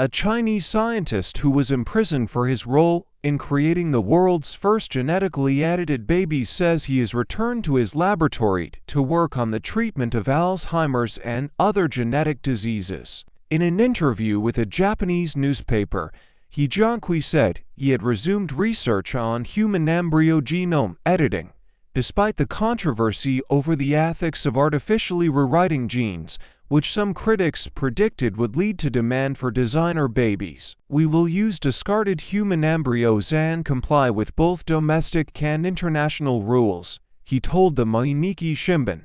A Chinese scientist who was imprisoned for his role in creating the world's first genetically edited babies says he has returned to his laboratory to work on the treatment of Alzheimer's and other genetic diseases. In an interview with a Japanese newspaper, He Jiankui said he had resumed research on human embryo genome editing, despite the controversy over the ethics of artificially rewriting genes, which some critics predicted would lead to demand for designer babies. We will use discarded human embryos and comply with both domestic and international rules, he told the Mainichi Shimbun,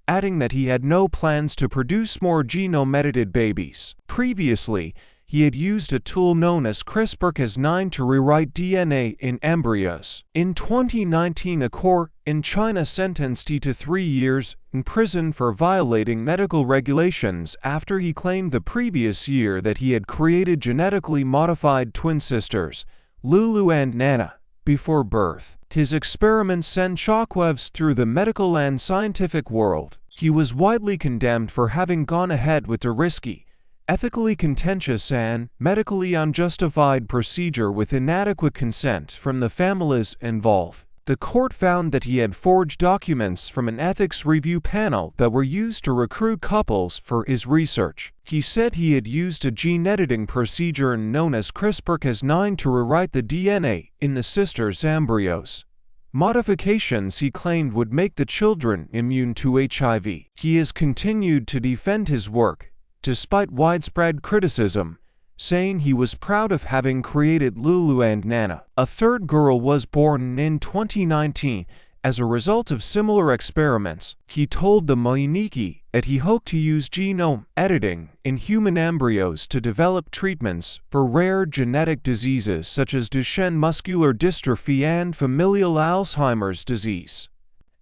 adding that he had no plans to produce more genome-edited babies. Previously, he had used a tool known as Crispr-Cas9 to rewrite DNA in embryos. In 2019, a court in China sentenced he to 3 years in prison for violating medical regulations after he claimed the previous year that he had created genetically modified twin sisters, Lulu and Nana, before birth. His experiments sent shockwaves through the medical and scientific world. He was widely condemned for having gone ahead with the risky, ethically contentious and medically unjustified procedure with inadequate consent from the families involved. The court found that he had forged documents from an ethics review panel that were used to recruit couples for his research. He said he had used a gene editing procedure known as Crispr-Cas9 to rewrite the DNA in the sisters' embryos. Modifications he claimed would make the children immune to HIV. He has continued to defend his work, despite widespread criticism, saying he was proud of having created Lulu and Nana. A third girl was born in 2019 as a result of similar experiments. He told the Mainichi that he hoped to use genome editing in human embryos to develop treatments for rare genetic diseases such as Duchenne muscular dystrophy and familial Alzheimer's disease.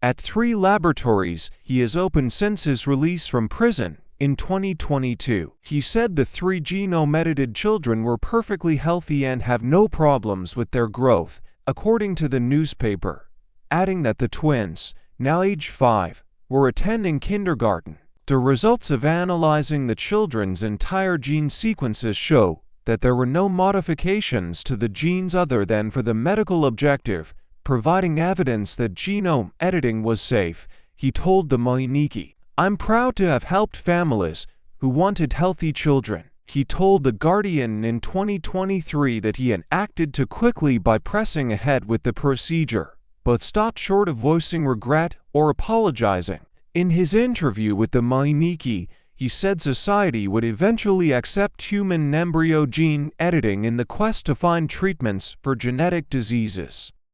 At 3 laboratories he has opened since his release from prison in 2022. He said the 3 genome-edited children were perfectly healthy and have no problems with their growth, according to the newspaper, adding that the twins, now age 5, were attending kindergarten. The results of analyzing the children's entire gene sequences show that there were no modifications to the genes other than for the medical objective, providing evidence that genome editing was safe, he told the Mainichi. I'm proud to have helped families who wanted healthy children. He told The Guardian in 2023 that he had acted too quickly by pressing ahead with the procedure, but stopped short of voicing regret or apologizing. In his interview with the Mainichi, he said society would eventually accept human embryo gene editing in the quest to find treatments for genetic diseases.